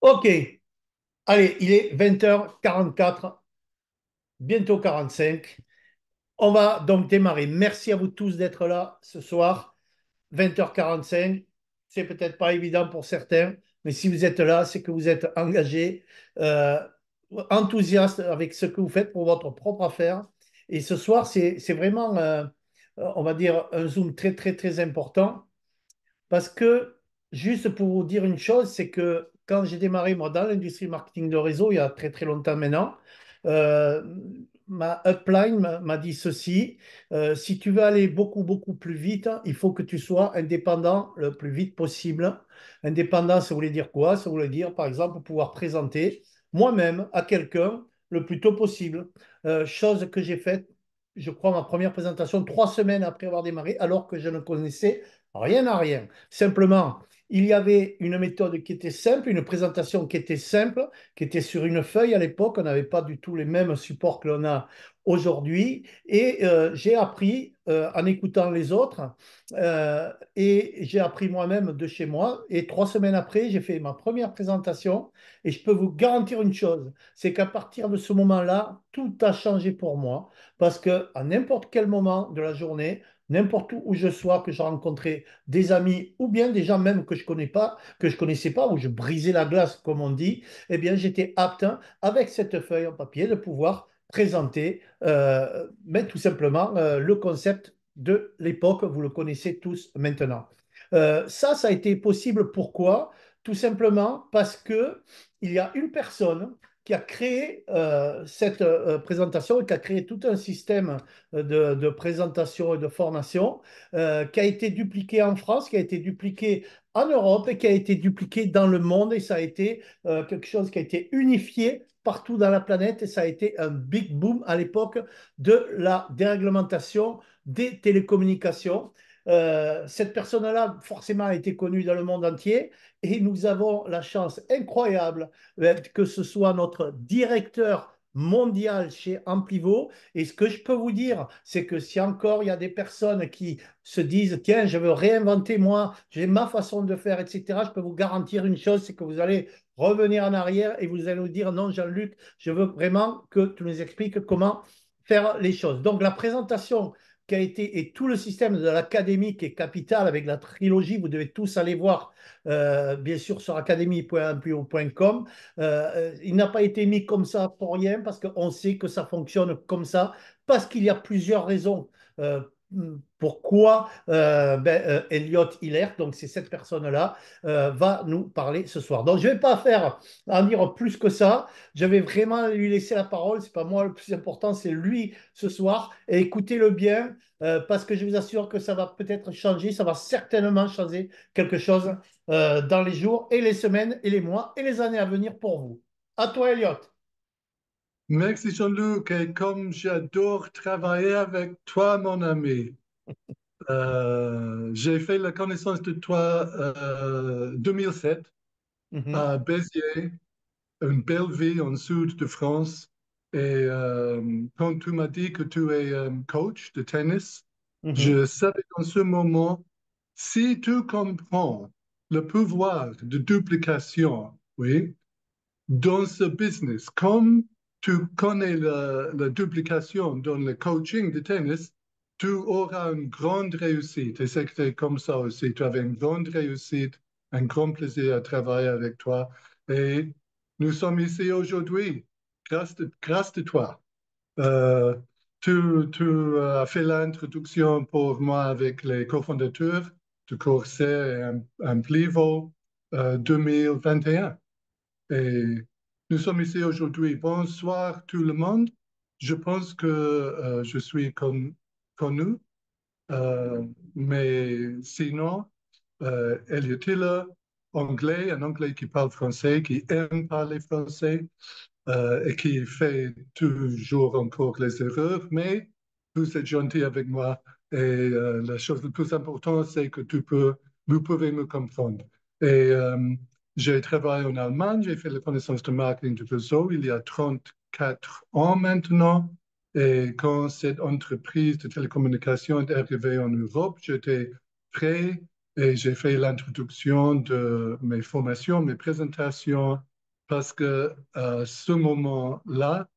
Ok, allez, il est 20h44, bientôt 45. On va donc démarrer. Merci à vous tous d'être là ce soir, 20h45. C'est peut-être pas évident pour certains, mais si vous êtes là, c'est que vous êtes engagés, euh, enthousiastes avec ce que vous faites pour votre propre affaire. Et ce soir, c'est vraiment, on va dire, un Zoom très, très, très important. Parce que, juste pour vous dire une chose, c'est que quand j'ai démarré, moi, dans l'industrie marketing de réseau, il y a très très longtemps maintenant, euh, ma upline m'a dit ceci, si tu veux aller beaucoup beaucoup plus vite, il faut que tu sois indépendant le plus vite possible. Indépendant, ça voulait dire quoi? Ça voulait dire, par exemple, pouvoir présenter moi-même à quelqu'un le plus tôt possible. Chose que j'ai faite, je crois, ma première présentation 3 semaines après avoir démarré, alors que je ne connaissais rien à rien. Simplement, il y avait une méthode qui était simple, une présentation qui était simple, qui était sur une feuille à l'époque. On n'avait pas du tout les mêmes supports que l'on a aujourd'hui. Et j'ai appris en écoutant les autres et j'ai appris moi-même de chez moi. Et 3 semaines après, j'ai fait ma première présentation. Et je peux vous garantir une chose, c'est qu'à partir de ce moment-là, tout a changé pour moi. Parce qu'à n'importe quel moment de la journée, n'importe où je sois, que j'ai rencontré des amis ou bien des gens même que je connais pas, que je connaissais pas, où je brisais la glace, comme on dit, eh bien, j'étais apte, hein, avec cette feuille en papier, de pouvoir présenter, mais tout simplement, le concept de l'époque. Vous le connaissez tous maintenant. Ça a été possible. Pourquoi? Tout simplement parce que il y a une personne qui a créé cette présentation et qui a créé tout un système de présentation et de formation qui a été dupliqué en France, qui a été dupliqué en Europe et qui a été dupliqué dans le monde. Et ça a été quelque chose qui a été unifié partout dans la planète. Et ça a été un big boom à l'époque de la déréglementation des télécommunications. Cette personne-là, forcément, a été connue dans le monde entier. Et nous avons la chance incroyable que ce soit notre directeur mondial chez Amplivo. Et ce que je peux vous dire, c'est que si encore il y a des personnes qui se disent, tiens, je veux réinventer moi, j'ai ma façon de faire, etc., je peux vous garantir une chose, c'est que vous allez revenir en arrière et vous allez nous dire, non, Jean-Luc, je veux vraiment que tu nous expliques comment faire les choses. Donc, la présentation qui a été, et tout le système de l'académie qui est capital avec la trilogie, vous devez tous aller voir, bien sûr, sur académie.com. Il n'a pas été mis comme ça pour rien, parce qu'on sait que ça fonctionne comme ça, parce qu'il y a plusieurs raisons. Euh, Pourquoi Elliot Hiller, donc c'est cette personne-là, va nous parler ce soir. Donc je ne vais pas faire en dire plus que ça. Je vais vraiment lui laisser la parole. C'est pas moi le plus important, c'est lui ce soir. Et écoutez-le bien, parce que je vous assure que ça va peut-être changer, ça va certainement changer quelque chose dans les jours et les semaines et les mois et les années à venir pour vous. À toi, Elliot. Merci Jean-Luc, et comme j'adore travailler avec toi, mon ami, j'ai fait la connaissance de toi 2007 Mhm, à Béziers, une belle ville en sud de France. Et quand tu m'as dit que tu es coach de tennis, mhm. je savais en ce moment, si tu comprends le pouvoir de duplication, oui, dans ce business, comme tu connais la duplication dans le coaching de tennis, tu auras une grande réussite. Et c'est comme ça aussi. Tu avais une grande réussite, un grand plaisir à travailler avec toi. Et nous sommes ici aujourd'hui grâce de toi. Euh, tu as fait l'introduction pour moi avec les cofondateurs de Corsair et Amplivo 2021. Et nous sommes ici aujourd'hui. Bonsoir tout le monde. Je pense que je suis connu, mais sinon, Elliot Tiller, anglais, un anglais qui parle français, qui aime parler français et qui fait toujours encore les erreurs, mais vous êtes gentil avec moi et la chose la plus importante, c'est que vous pouvez me comprendre. Et j'ai travaillé en Allemagne, j'ai fait la connaissance de marketing de réseau il y a 34 ans maintenant. Et quand cette entreprise de télécommunications est arrivée en Europe, j'étais prêt et j'ai fait l'introduction de mes formations, mes présentations parce que à ce moment-là,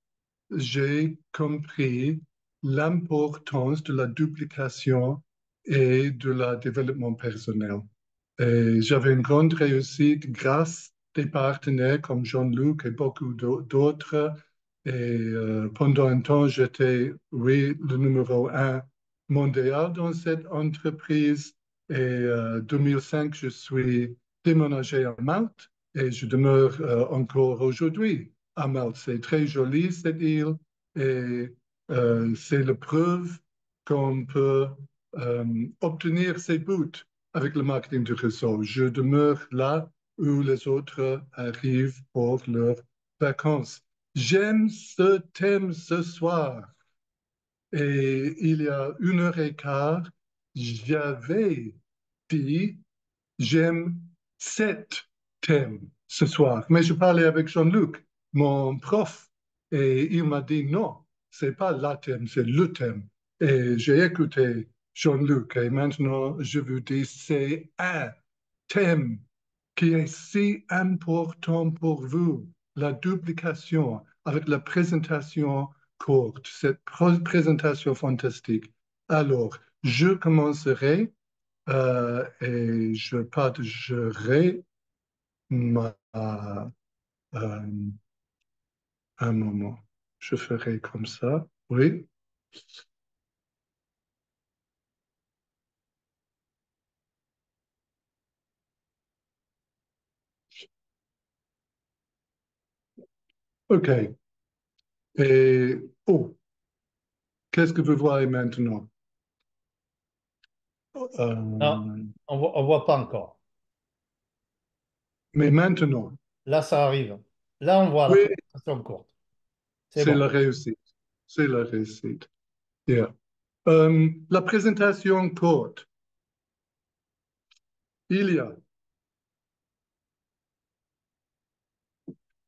j'ai compris l'importance de la duplication et de la développement personnel. Et j'avais une grande réussite grâce des partenaires comme Jean-Luc et beaucoup d'autres. Et pendant un temps, j'étais, oui, le numéro un mondial dans cette entreprise. Et 2005, je suis déménagé à Malte et je demeure encore aujourd'hui à Malte. C'est très joli, cette île, et c'est la preuve qu'on peut obtenir ses buts avec le marketing de réseau. Je demeure là où les autres arrivent pour leurs vacances. J'aime ce thème ce soir. Et il y a 1 heure et quart, j'avais dit j'aime 7 thèmes ce soir. Mais je parlais avec Jean-Luc, mon prof, et il m'a dit non, c'est pas la thème, c'est le thème. Et j'ai écouté Jean-Luc et maintenant je vous dis c'est un thème qui est si important pour vous, la duplication avec la présentation courte, cette présentation fantastique. Alors, je commencerai et je partagerai euh, un moment. Je ferai comme ça. Oui. OK. Et, oh, qu'est-ce que vous voyez maintenant? Non, Euh, on voit pas encore. mais maintenant, Là, ça arrive. Là, on voit la oui, présentation courte. C'est c'est bon. la réussite. C'est la réussite. Yeah. La présentation courte. Il y a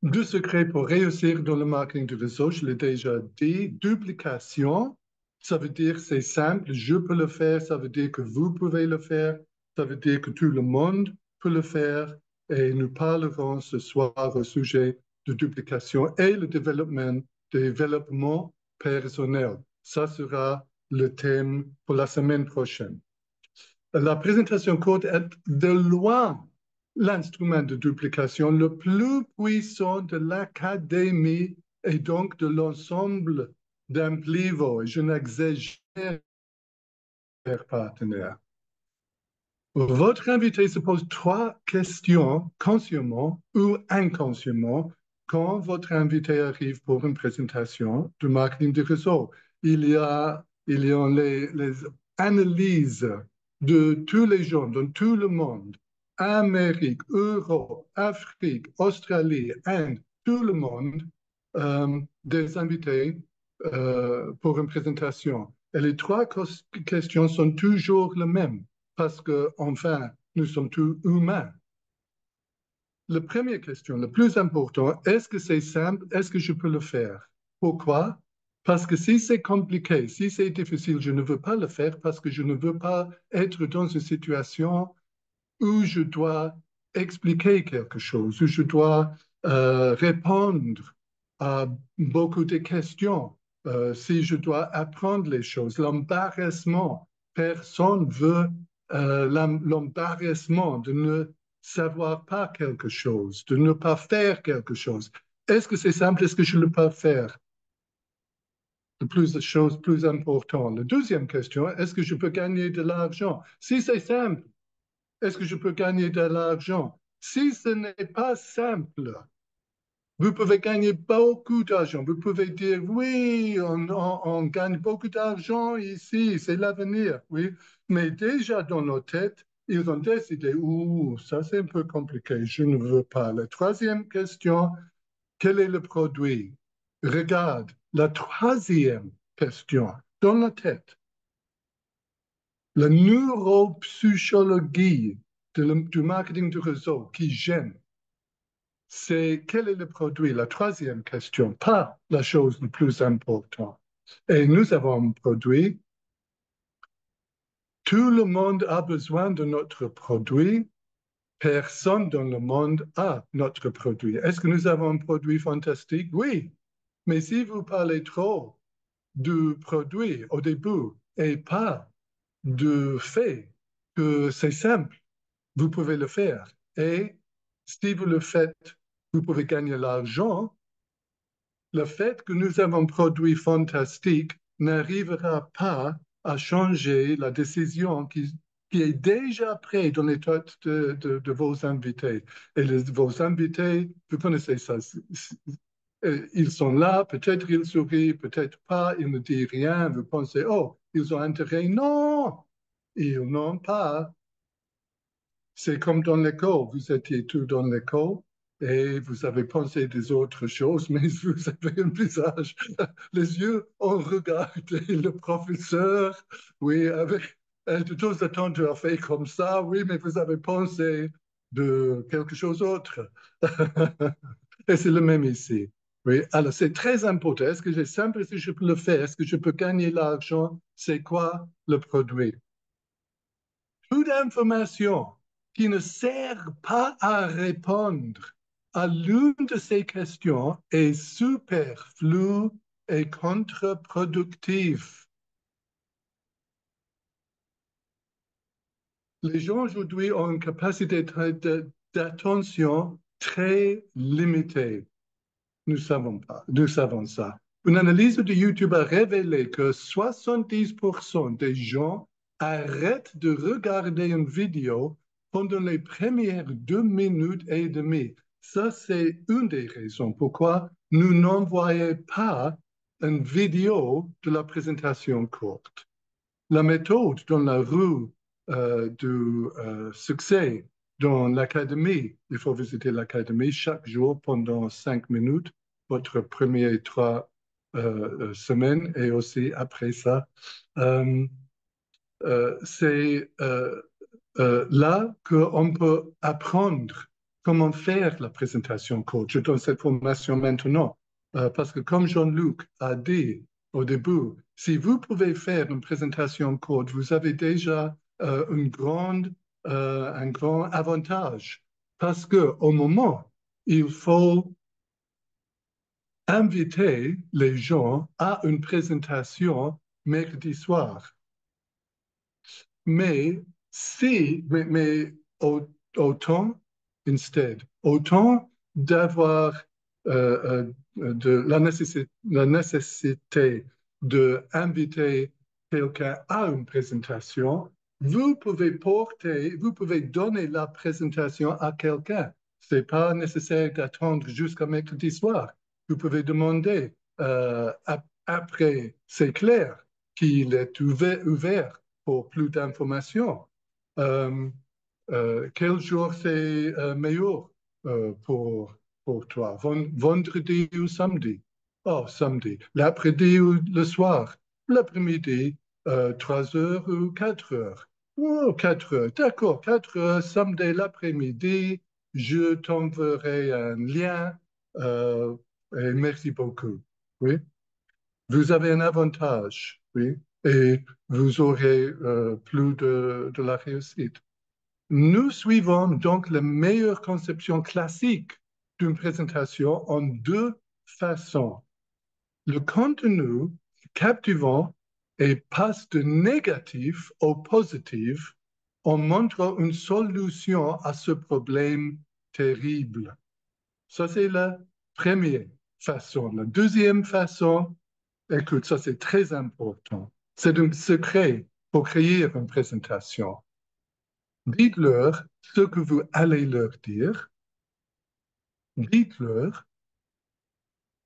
2 secrets pour réussir dans le marketing de réseau, je l'ai déjà dit. Duplication, ça veut dire c'est simple, je peux le faire, ça veut dire que vous pouvez le faire, ça veut dire que tout le monde peut le faire. Et nous parlerons ce soir au sujet de duplication et le développement personnel. Ça sera le thème pour la semaine prochaine. La présentation courte est de loin l'instrument de duplication le plus puissant de l'académie et donc de l'ensemble d'Implivo. Et je n'exagère pas, partenaire. Votre invité se pose 3 questions consciemment ou inconsciemment quand votre invité arrive pour une présentation du marketing de réseau. Il y a les analyses de tous les gens dans tout le monde, Amérique, Europe, Afrique, Australie, Inde, tout le monde, des invités pour une présentation. Et les 3 questions sont toujours les mêmes parce que, enfin, nous sommes tous humains. La première question, la plus importante, est-ce que c'est simple? Est-ce que je peux le faire? Pourquoi? Parce que si c'est compliqué, si c'est difficile, je ne veux pas le faire parce que je ne veux pas être dans une situation où je dois expliquer quelque chose, où je dois répondre à beaucoup de questions, si je dois apprendre les choses, l'embarrassement. Personne veut l'embarrassement de ne savoir pas quelque chose, de ne pas faire quelque chose. Est-ce que c'est simple? Est-ce que je le peux faire? La chose plus importante. La deuxième question, est-ce que je peux gagner de l'argent? Si c'est simple, est-ce que je peux gagner de l'argent? Si ce n'est pas simple, vous pouvez gagner beaucoup d'argent. Vous pouvez dire, oui, on gagne beaucoup d'argent ici, c'est l'avenir, oui. Mais déjà dans nos têtes, ils ont décidé, ouh, ça c'est un peu compliqué, je ne veux pas. La troisième question, quel est le produit? Regarde, la troisième question, dans la tête, la neuropsychologie du marketing de réseau qui gêne, c'est quel est le produit? La troisième question, pas la chose la plus importante. Et nous avons un produit, tout le monde a besoin de notre produit Personne dans le monde a notre produit. Est-ce que nous avons un produit fantastique? Oui. Mais si vous parlez trop du produit au début et pas du fait que c'est simple, vous pouvez le faire. Et si vous le faites, vous pouvez gagner l'argent. Le fait que nous avons un produit fantastique n'arrivera pas à changer la décision qui est déjà prise dans les têtes de vos invités. Et vos invités, vous connaissez ça, ils sont là, peut-être ils sourient, peut-être pas, ils ne disent rien, vous pensez, oh, ils ont intérêt. Non, ils n'ont pas. C'est comme dans l'école, vous étiez tous dans l'école et vous avez pensé des autres choses, mais vous avez un visage, les yeux ont regardé le professeur, oui, avec de temps en temps tu as fait comme ça, oui, mais vous avez pensé de quelque chose d'autre. Et c'est le même ici. Oui, alors c'est très important. Est-ce que c'est simple? Est-ce que je peux le faire? Est-ce que je peux gagner l'argent? C'est quoi le produit? Toute information qui ne sert pas à répondre à l'une de ces questions est superflue et contre-productive. Les gens aujourd'hui ont une capacité d'attention très limitée. Nous savons ça. Une analyse de YouTube a révélé que 70% des gens arrêtent de regarder une vidéo pendant les premières 2 minutes et demie. Ça, c'est une des raisons pourquoi nous n'envoyons pas une vidéo de la présentation courte. La méthode dans la rue du succès dans l'académie, il faut visiter l'académie chaque jour pendant 5 minutes, votre première 3 semaines et aussi après ça. Euh, c'est là qu'on peut apprendre comment faire la présentation code. Je donne cette formation maintenant parce que comme Jean-Luc a dit au début, si vous pouvez faire une présentation code, vous avez déjà un grand avantage parce que au moment, il faut inviter les gens à une présentation mercredi soir. Mais mais autant, autant d'avoir la nécessité d'inviter quelqu'un à une présentation, vous pouvez donner la présentation à quelqu'un. C'est pas nécessaire d'attendre jusqu'à mercredi soir. Vous pouvez demander après, c'est clair qu'il est ouvert pour plus d'informations. Euh, quel jour c'est meilleur pour toi? Vendredi ou samedi? Oh, samedi. L'après-midi ou le soir? L'après-midi, 3 heures ou 4 heures? Oh, 4 heures. D'accord, 4 heures, samedi l'après-midi. Je t'enverrai un lien. Et merci beaucoup. Oui. Vous avez un avantage, oui, et vous aurez plus de la réussite. Nous suivons donc la meilleure conception classique d'une présentation en deux façons. Le contenu captivant et passe de négatif au positif en montrant une solution à ce problème terrible. Ça, c'est la première façon. La deuxième façon, écoute, ça c'est très important. C'est un secret pour créer une présentation. Dites-leur ce que vous allez leur dire. Dites-leur,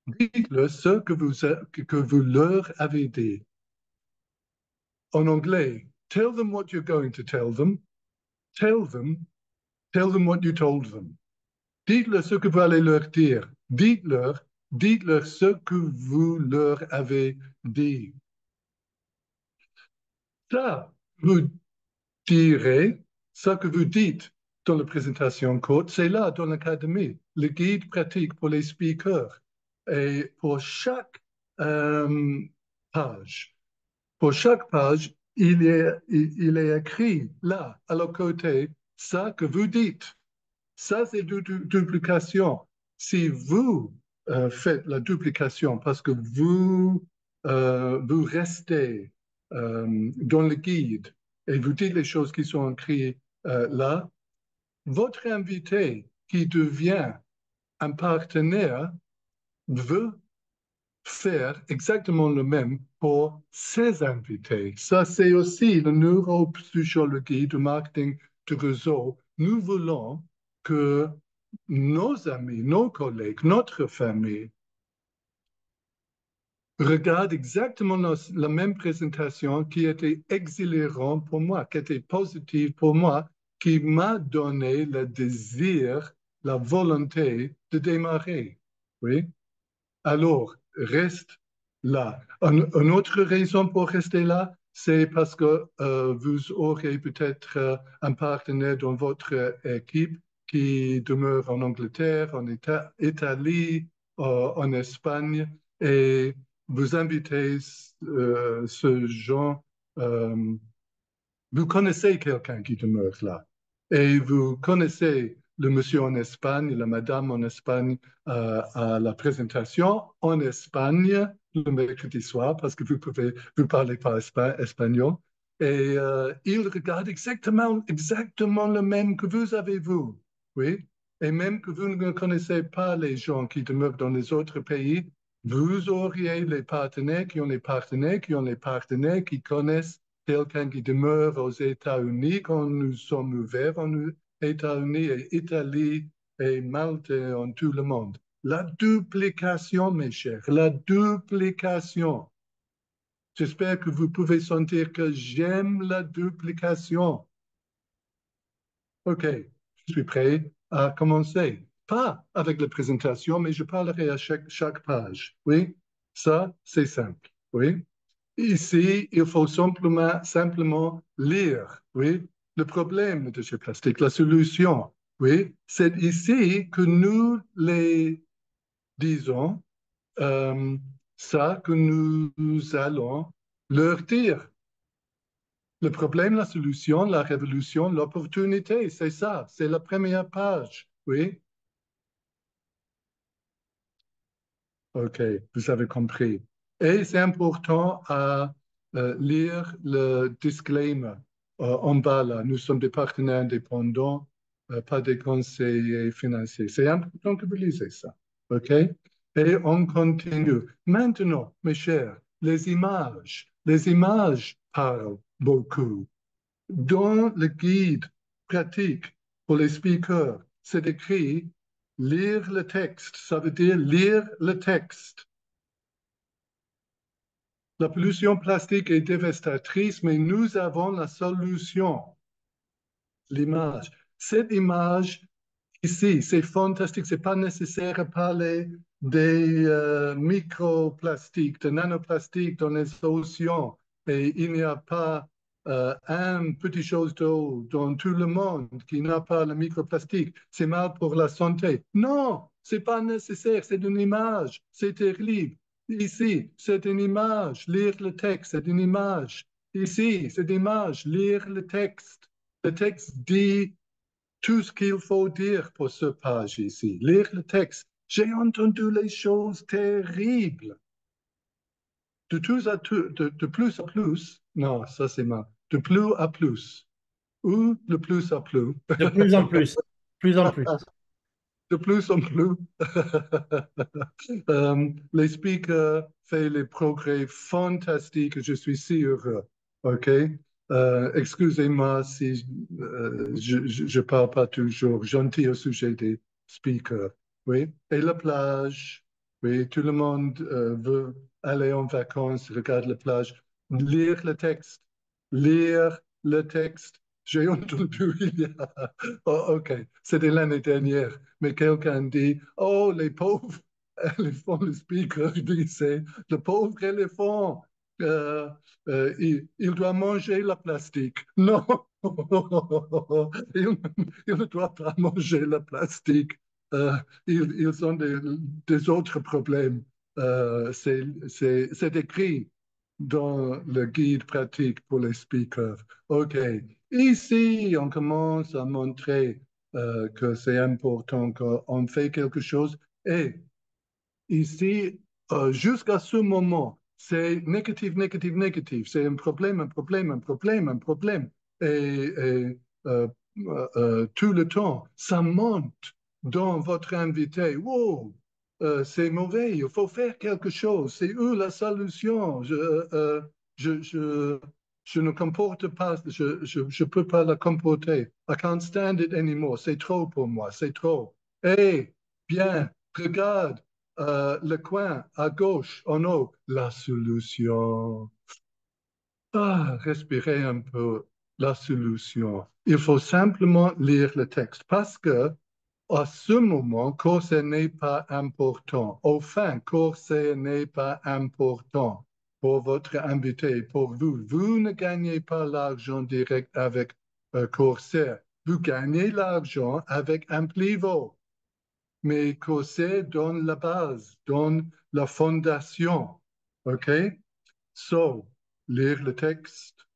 dites-leur ce que vous leur avez dit. En anglais, tell them what you're going to tell them. Tell them, tell them what you told them. Dites-leur ce que vous allez leur dire. Dites-leur ce que vous leur avez dit. Ça, vous direz ce que vous dites dans la présentation courte, c'est là dans l'académie, le guide pratique pour les speakers. Et euh, page, pour chaque page, il est écrit là, à leur côté, ça que vous dites. Ça, c'est duplication. Si vous faites la duplication parce que vous restez dans le guide et vous dites les choses qui sont écrites là, votre invité qui devient un partenaire veut faire exactement le même pour ses invités. Ça, c'est aussi la neuropsychologie du marketing de réseau. Nous voulons que nos amis, nos collègues, notre famille regardent exactement la même présentation qui était exhilárante pour moi, qui était positive pour moi, qui m'a donné le désir, la volonté de démarrer. Oui. Alors, reste là. Une autre raison pour rester là, c'est parce que vous aurez peut-être un partenaire dans votre équipe qui demeure en Angleterre, en Italie, en Espagne, et vous invitez ce genre vous connaissez quelqu'un qui demeure là et vous connaissez le monsieur en Espagne, la madame en Espagne à la présentation en Espagne le mercredi soir parce que vous parlez pas espagnol et il regarde exactement le même que vous avez vous, oui, et même que vous ne connaissez pas les gens qui demeurent dans les autres pays, vous auriez les partenaires qui ont les partenaires qui ont les partenaires qui connaissent quelqu'un qui demeure aux États-Unis quand nous sommes ouverts aux États-Unis et Italie et Malte et en tout le monde. La duplication, mes chers, la duplication. J'espère que vous pouvez sentir que j'aime la duplication. OK, je suis prêt à commencer. Pas avec la présentation, mais je parlerai à chaque page. Oui, ça, c'est simple. Oui. Ici, il faut simplement lire, oui, le problème de déchets plastiques, la solution, oui, c'est ici que nous les disons, euh, ça que nous allons leur dire. Le problème, la solution, la révolution, l'opportunité, c'est ça, c'est la première page, oui. OK, vous avez compris. Et c'est important à lire le disclaimer en bas là. Nous sommes des partenaires indépendants, pas des conseillers financiers. C'est important que vous lisez ça. OK? Et on continue. Maintenant, mes chers, les images parlent beaucoup. Dans le guide pratique pour les speakers, c'est écrit lire le texte. Ça veut dire lire le texte. La pollution plastique est dévastatrice, mais nous avons la solution, l'image. Cette image ici, c'est fantastique. C'est pas nécessaire de parler des microplastiques, de nanoplastiques dans les océans. Et il n'y a pas un petit chose d'eau dans tout le monde qui n'a pas le microplastique. C'est mal pour la santé. Non, c'est pas nécessaire. C'est une image. C'est terrible. Ici, c'est une image. Lire le texte, c'est une image. Ici, c'est une image. Lire le texte. Le texte dit tout ce qu'il faut dire pour ce page ici. Lire le texte. J'ai entendu les choses terribles. De plus à plus. Non, ça c'est mal. De plus à plus. Ou de plus à plus. De plus en plus, plus en plus. De plus en plus. Les speakers font les progrès fantastiques. Je suis si heureux. OK? Excusez-moi si je parle pas toujours gentil au sujet des speakers. Oui. Et la plage. Oui, tout le monde veut aller en vacances, regarde la plage, lire le texte. Lire le texte. J'ai entendu il y a... Oh, OK, c'était l'année dernière, mais quelqu'un dit, oh, les pauvres éléphants, le speaker disait, le pauvre éléphant, euh, il doit manger la plastique. Non, il, il ne doit pas manger la plastique. Euh, ils ont des autres problèmes. C'est écrit dans le guide pratique pour les speakers. OK. Ici, on commence à montrer que c'est important qu'on fait quelque chose. Et ici, jusqu'à ce moment, c'est négatif, négatif, négatif. C'est un problème, un problème, un problème, un problème. Et tout le temps, ça monte dans votre invité. Wow, c'est mauvais, il faut faire quelque chose. C'est eux la solution. Je, je, je ne comporte pas, je peux pas la comporter. I can't stand it anymore. C'est trop pour moi, c'est trop. Eh, bien, regarde le coin à gauche, en haut, la solution. Ah, respirez un peu, la solution. Il faut simplement lire le texte parce que à ce moment, Corsair n'est pas important. Au fin, Corsair n'est pas important pour votre invité, pour vous. Vous ne gagnez pas l'argent direct avec Corsair. Vous gagnez l'argent avec Implivo. Mais Corsair donne la base, donne la fondation. OK? So, lire le texte.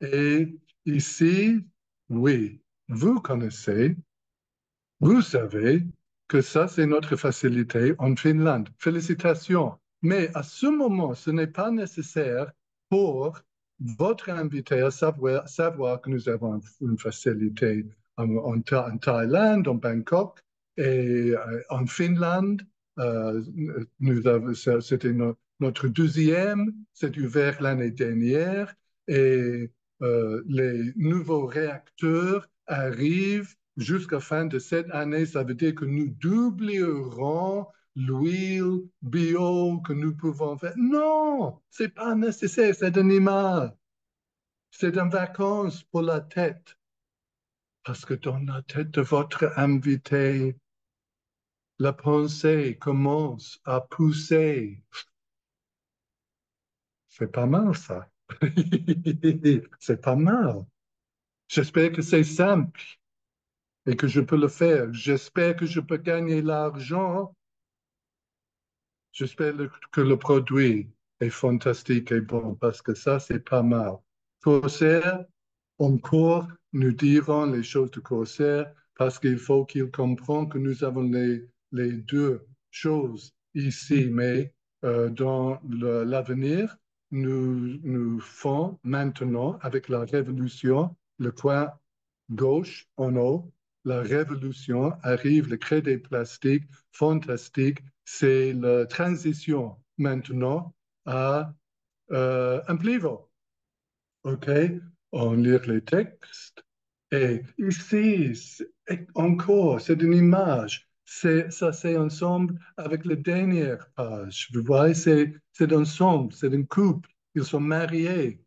Et ici, oui, vous connaissez. Vous savez que ça, c'est notre facilité en Finlande. Félicitations. Mais à ce moment, ce n'est pas nécessaire pour votre invité à savoir que nous avons une facilité en Thaïlande, en Bangkok et en Finlande. Euh, C'était notre deuxième, c'est ouvert l'année dernière et les nouveaux réacteurs arrivent jusqu'à fin de cette année. Ça veut dire que nous doublierons l'huile bio que nous pouvons faire. Non, c'est pas nécessaire, c'est un image. C'est une vacances pour la tête. Parce que dans la tête de votre invité, la pensée commence à pousser. C'est pas mal, ça. C'est pas mal. J'espère que c'est simple et que je peux le faire. J'espère que je peux gagner l'argent. J'espère que le produit est fantastique et bon parce que ça, c'est pas mal. Corsair, encore, nous dirons les choses de Corsair parce qu'il faut qu'il comprenne que nous avons les deux choses ici, mais dans l'avenir, nous faisons maintenant avec la révolution, le coin gauche en haut, la révolution arrive, le crédit plastique, fantastique, c'est la transition maintenant à un plivo. OK? On lit les textes. Et ici, encore, c'est une image. Ça, c'est ensemble avec la dernière page. Vous voyez, c'est ensemble, c'est un couple. Ils sont mariés.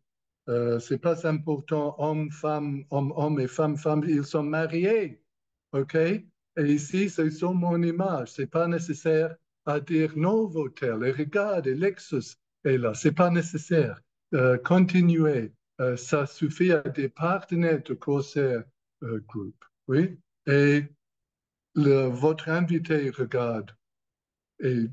C'est pas important, homme, femme, homme, homme et femme, femme. Ils sont mariés. OK? Et ici, c'est sur mon image. C'est pas nécessaire à dire Novotel. Et regardez, Lexus est là. C'est pas nécessaire. Continuez. Ça suffit à des partenaires de Corsair Group. Oui? Et votre invité regarde et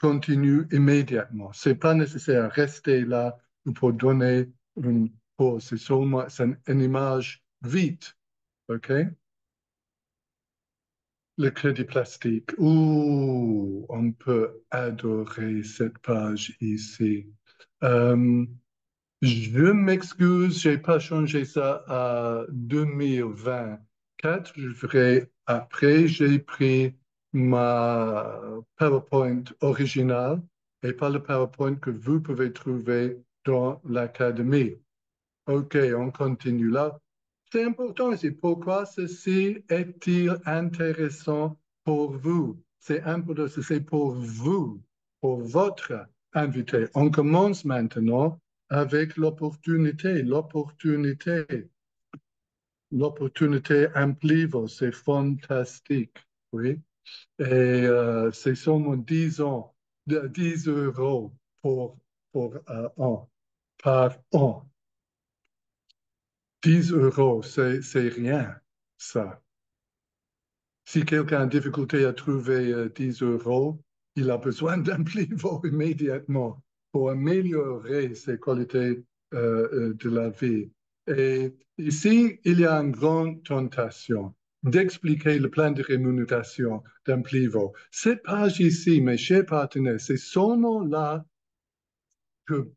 continue immédiatement. C'est pas nécessaire de rester là pour donner une pause. C'est seulement une image vite. OK? Le crédit plastique. Ouh, on peut adorer cette page ici. Euh, Je m'excuse, j'ai pas changé ça à 2024. Je ferai après. J'ai pris ma PowerPoint originale et pas le PowerPoint que vous pouvez trouver dans l'académie. OK, on continue là. C'est important ici. Pourquoi ceci est-il intéressant pour vous? C'est important, c'est pour vous, pour votre invité. On commence maintenant avec l'opportunité. L'opportunité implique, c'est fantastique. Oui. Et c'est seulement 10 ans, 10 euros pour an, par an. 10 euros, c'est rien, ça. Si quelqu'un a difficulté à trouver 10 euros, il a besoin d'un pivot immédiatement pour améliorer ses qualités de la vie. Et ici, il y a une grande tentation d'expliquer le plan de rémunération d'un pivot. Cette page ici, mes chers partenaires, c'est seulement là que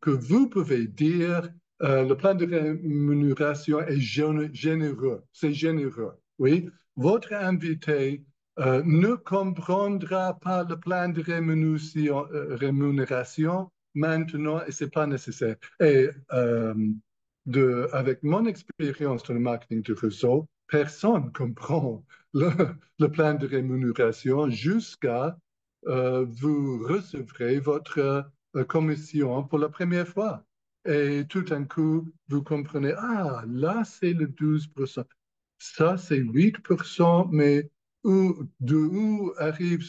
vous pouvez dire le plan de rémunération est généreux, c'est généreux. Oui, votre invité ne comprendra pas le plan de rémunération maintenant et c'est pas nécessaire. Et avec mon expérience dans le marketing de réseau, personne comprend le, le plan de rémunération jusqu'à vous recevrez votre commission pour la première fois. Et tout d'un coup, vous comprenez, ah, là, c'est le 12%. Ça, c'est 8%, mais où arrive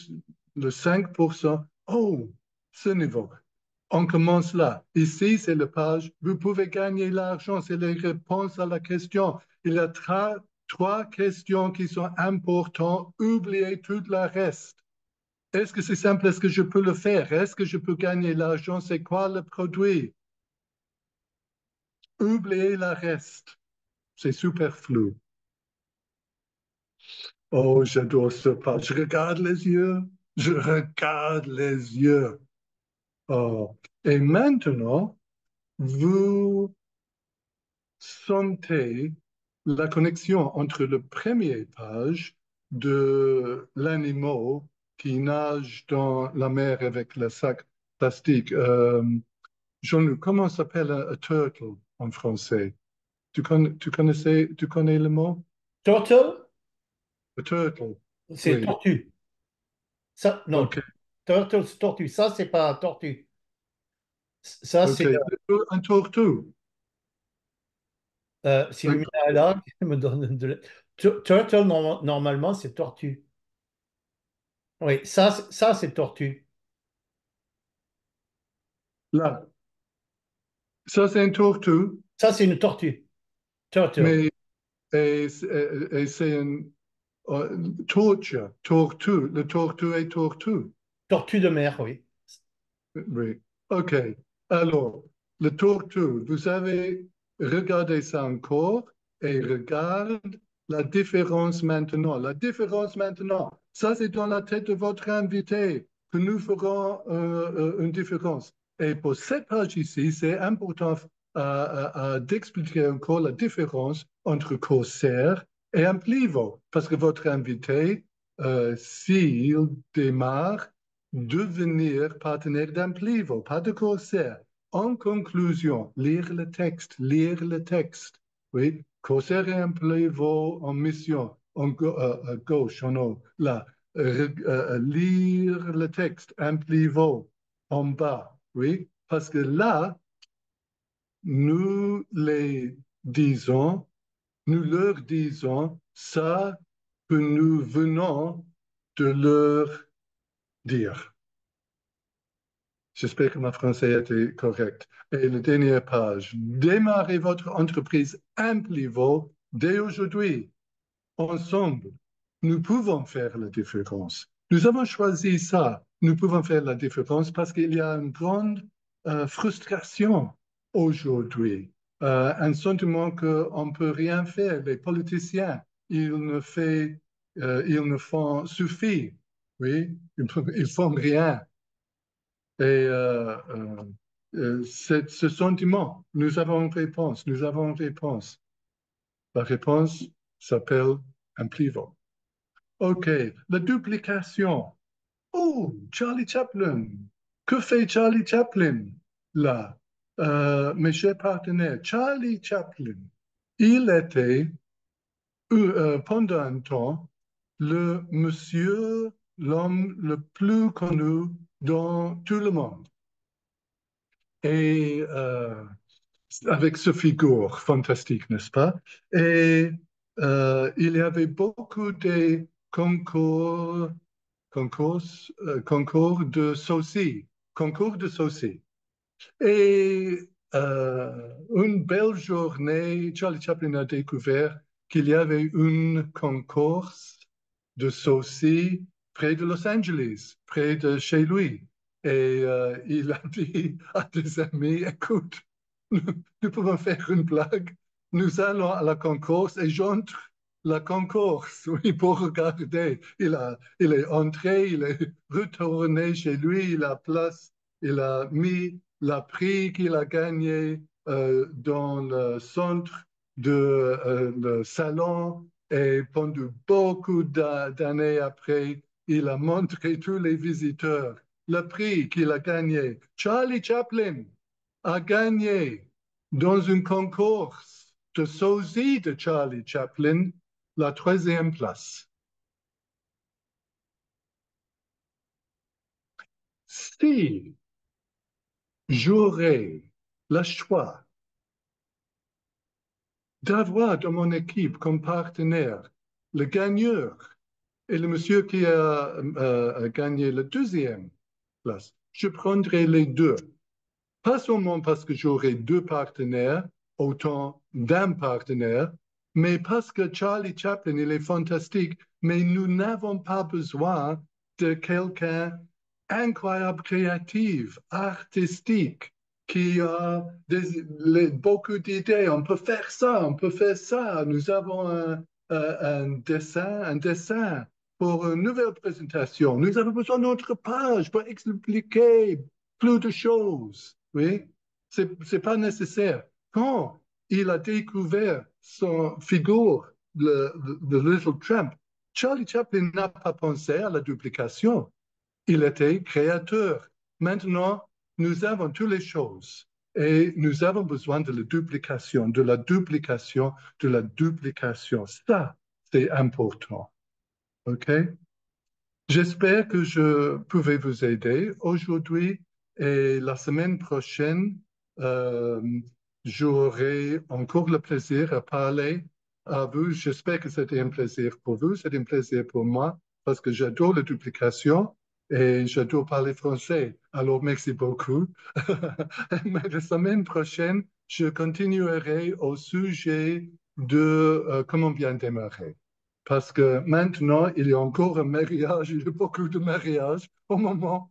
le 5%? Oh, ce niveau. On commence là. Ici, c'est la page. Vous pouvez gagner l'argent. C'est les réponses à la question. Il y a trois questions qui sont importantes. Oubliez tout le reste. Est-ce que c'est simple? Est-ce que je peux le faire? Est-ce que je peux gagner l'argent? C'est quoi le produit? Oubliez le reste. C'est superflu. Oh, j'adore ce pas. Je regarde les yeux. Je regarde les yeux. Oh. Et maintenant, vous sentez la connexion entre le premier page de l'animal qui nage dans la mer avec le sac plastique. Jean-Luc, comment s'appelle un turtle en français? Tu connais le mot? Turtle, A turtle, c'est oui. tortue. Ça, non, OK, turtle, c'est tortue. Ça, c'est pas tortue. Ça, OK. c'est Un tortue. si le Un mien est là, il me donne de Turtle, normalement, c'est tortue. Oui, ça c'est tortue. là. Ça, c'est un tortue, Ça, c'est une tortue. Turtle. mais et c'est un tortue, tortue. Le tortue est tortue. Tortue de mer, oui. Oui. OK. Alors, le tortue, vous avez regardé ça encore et regarde la différence maintenant. La différence maintenant, ça c'est dans la tête de votre invité que nous ferons une différence. Et pour cette page ici, c'est important d'expliquer encore la différence entre corsaire et un plivo, parce que votre invité, s'il démarre, devenir partenaire d'un plivo, pas de corsaire. En conclusion, lire le texte. Oui, corsaire et un plivo en mission, à gauche, en haut, là. Lire le texte, un plivo en bas. Oui, parce que là, nous les disons, nous leur disons ça que nous venons de leur dire. J'espère que ma français était correct. Et la dernière page. Démarrez votre entreprise Implivo dès aujourd'hui. Ensemble, nous pouvons faire la différence. Nous avons choisi ça. Nous pouvons faire la différence parce qu'il y a une grande frustration aujourd'hui. Un sentiment qu'on ne peut rien faire. Les politiciens, ils ne font suffit. Oui, ils font rien. Et ce sentiment, nous avons une réponse, nous avons une réponse. La réponse s'appelle un pivot. OK, la duplication. Oh, Charlie Chaplin. Que fait Charlie Chaplin là? Mes chers partenaires, Charlie Chaplin, il était pendant un temps le monsieur, l'homme le plus connu dans tout le monde. Et avec ce figure fantastique, n'est-ce pas? Et il y avait beaucoup de concours, concours de saucisses, concours de saucisses. Et une belle journée, Charlie Chaplin a découvert qu'il y avait une concours de saucisses près de Los Angeles, près de chez lui. Et il a dit à des amis, écoute, nous pouvons faire une blague. Nous allons à la concourse et j'entre la concourse, oui, pour regarder. Il est entré, il est retourné chez lui, il a mis la prix qu'il a gagné dans le centre de le salon et pendant beaucoup d'années après, il a montré tous les visiteurs le prix qu'il a gagné. Charlie Chaplin a gagné dans un concours de sosie de Charlie Chaplin la troisième place. Si j'aurais le choix d'avoir dans mon équipe comme partenaire le gagneur et le monsieur qui a gagné la deuxième place, je prendrais les deux. Pas seulement parce que j'aurai deux partenaires, autant d'un partenaire, mais parce que Charlie Chaplin, il est fantastique, mais nous n'avons pas besoin de quelqu'un incroyable, créatif, artistique, qui a beaucoup d'idées. On peut faire ça, on peut faire ça. Nous avons un dessin pour une nouvelle présentation. Nous avons besoin d'autres pages pour expliquer plus de choses. Oui, c'est pas nécessaire. Quand il a découvert son figure, le Little Tramp, Charlie Chaplin n'a pas pensé à la duplication. Il était créateur. Maintenant, nous avons toutes les choses et nous avons besoin de la duplication, de la duplication, de la duplication. Ça, c'est important. OK? J'espère que je pouvais vous aider aujourd'hui et la semaine prochaine, euh, j'aurai encore le plaisir à parler à vous. J'espère que c'était un plaisir pour vous, c'est un plaisir pour moi parce que j'adore la duplication et j'adore parler français. Alors, merci beaucoup. Mais la semaine prochaine, je continuerai au sujet de comment bien démarrer. Parce que maintenant, il y a encore un mariage, il y a beaucoup de mariages au moment.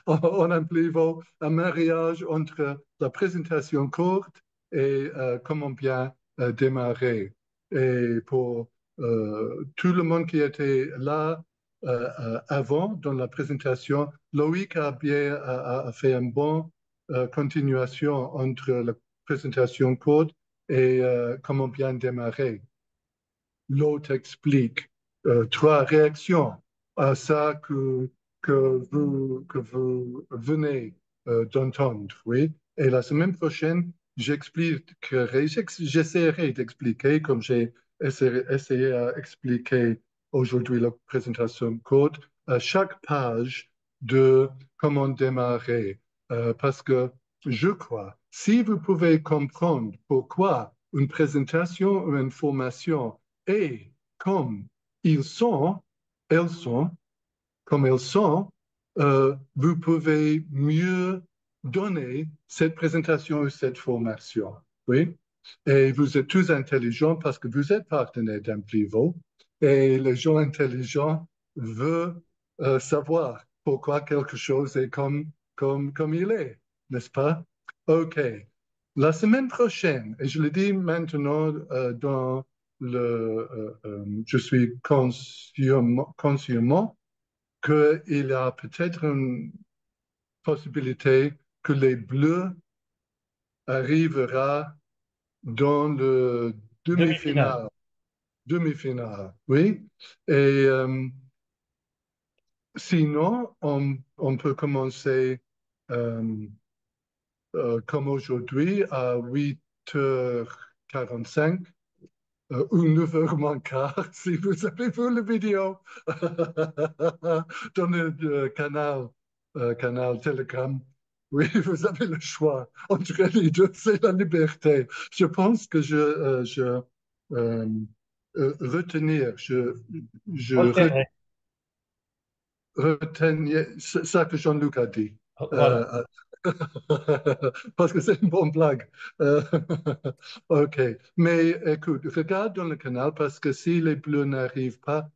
On implique un mariage entre la présentation courte et comment bien démarrer. Et pour tout le monde qui était là avant dans la présentation, Loïc a bien a fait une bonne continuation entre la présentation courte et comment bien démarrer. L'autre explique trois réactions à ça que vous venez d'entendre, oui. Et la semaine prochaine, j'essaierai d'expliquer, comme j'ai essayé d'expliquer aujourd'hui la présentation code, à chaque page de comment démarrer. Parce que je crois, si vous pouvez comprendre pourquoi une présentation ou une formation et comme ils sont, elles sont, comme elles sont, vous pouvez mieux donner cette présentation ou cette formation. Oui? Et vous êtes tous intelligents parce que vous êtes partenaire d'un pivot et les gens intelligents veulent savoir pourquoi quelque chose est comme il est, n'est-ce pas? OK. La semaine prochaine, et je le dis maintenant je suis consciemment qu'il y a peut-être une possibilité que les Bleus arrivera dans le Demi-finale. demi-finale. Demi-finale, oui. Et sinon, on peut commencer euh, comme aujourd'hui à 8h45 ou 9h moins quart, si vous avez vu la vidéo dans le canal Telegram. Oui, vous avez le choix entre les deux, c'est la liberté. Je pense que euh, retenir, je Enterré. retenir ça que Jean-Luc a dit. Voilà. Euh, Parce que c'est une bonne blague. Euh, OK. Mais écoute, regarde dans le canal parce que si les bleus n'arrivent pas,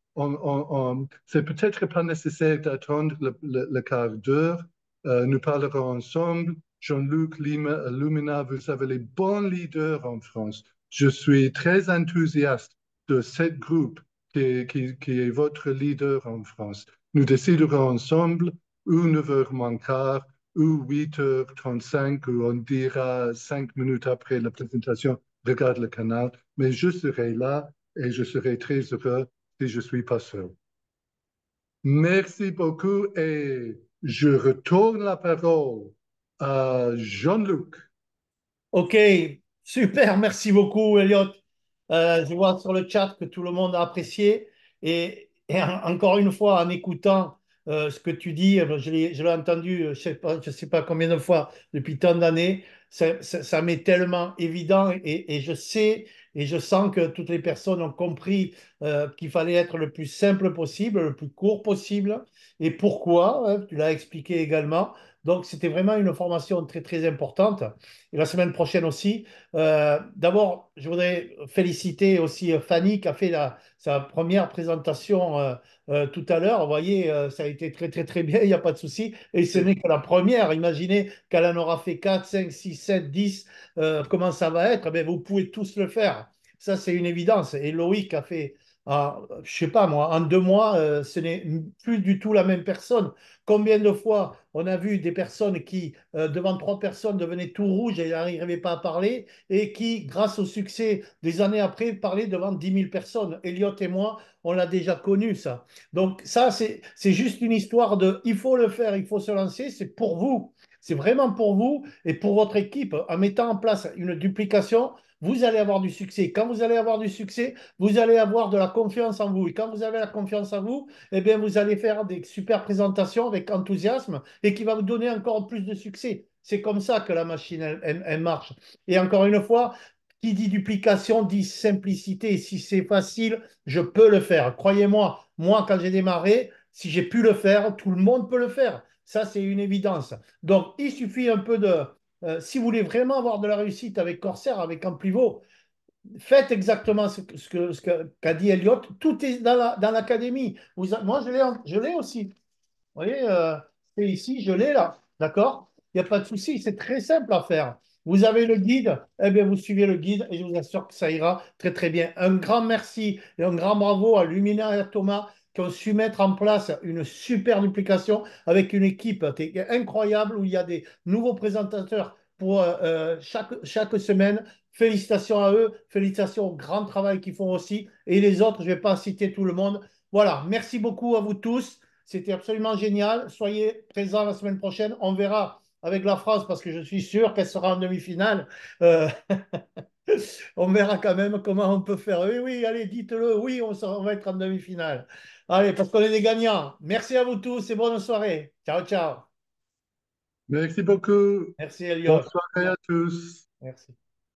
c'est peut-être pas nécessaire d'attendre le quart d'heure. Nous parlerons ensemble Jean-Luc Lumina, vous avez les bons leaders en France. Je suis très enthousiaste de ce groupe qui est votre leader en France. Nous déciderons ensemble ou 9h moins quart ou 8h35 ou on dira 5 minutes après la présentation, regarde le canal, mais je serai là et je serai très heureux si je suis pas seul. Merci beaucoup et je retourne la parole à Jean-Luc. Ok, super, merci beaucoup, Elliot. Je vois sur le chat que tout le monde a apprécié. Encore une fois, en écoutant ce que tu dis, je l'ai entendu, je sais pas combien de fois depuis tant d'années, ça m'est tellement évident et je sais et je sens que toutes les personnes ont compris qu'il fallait être le plus simple possible, le plus court possible. Et pourquoi, hein, tu l'as expliqué également. Donc, c'était vraiment une formation très, très importante et la semaine prochaine aussi. D'abord, je voudrais féliciter aussi Fanny qui a fait sa première présentation tout à l'heure. Vous voyez, ça a été très, très, très bien, il n'y a pas de souci. Et ce n'est que la première. Imaginez qu'elle en aura fait 4, 5, 6, 7, 10. Comment ça va être? Eh vous pouvez tous le faire. Ça, c'est une évidence. Et Loïc a fait, je sais pas moi, en 2 mois, ce n'est plus du tout la même personne. Combien de fois on a vu des personnes qui, devant 3 personnes, devenaient tout rouges et n'arrivaient pas à parler, et qui, grâce au succès des années après, parlaient devant 10 000 personnes. Elliot et moi, on l'a déjà connu, ça. Donc ça, c'est juste une histoire de, il faut le faire, il faut se lancer, c'est pour vous. C'est vraiment pour vous et pour votre équipe. En mettant en place une duplication, vous allez avoir du succès. Quand vous allez avoir du succès, vous allez avoir de la confiance en vous. Et quand vous avez la confiance en vous, eh bien, vous allez faire des super présentations avec enthousiasme et qui va vous donner encore plus de succès. C'est comme ça que la machine, elle marche. Et encore une fois, qui dit duplication dit simplicité. Et si c'est facile, je peux le faire. Croyez-moi, moi, quand j'ai démarré, si j'ai pu le faire, tout le monde peut le faire. Ça, c'est une évidence. Donc, il suffit un peu de... si vous voulez vraiment avoir de la réussite avec Corsair, avec Amplivo, faites exactement qu'a dit Elliot. Tout est dans l'académie. Moi, je l'ai aussi. Vous voyez, c'est ici, je l'ai là. D'accord? Il n'y a pas de souci. C'est très simple à faire. Vous avez le guide, eh bien, vous suivez le guide et je vous assure que ça ira très, très bien. Un grand merci et un grand bravo à Lumina et à Thomas qui ont su mettre en place une super duplication avec une équipe incroyable où il y a des nouveaux présentateurs pour chaque semaine. Félicitations à eux, félicitations au grand travail qu'ils font aussi. Et les autres, je ne vais pas citer tout le monde. Voilà, merci beaucoup à vous tous. C'était absolument génial. Soyez présents la semaine prochaine. On verra avec la France parce que je suis sûr qu'elle sera en demi-finale. Euh, on verra quand même comment on peut faire. Oui, oui, allez, dites-le. Oui, on va être en demi-finale. Allez, parce qu'on est des gagnants. Merci à vous tous et bonne soirée. Ciao, ciao. Merci beaucoup. Merci, Bonne Elliot. soirée à tous. Merci.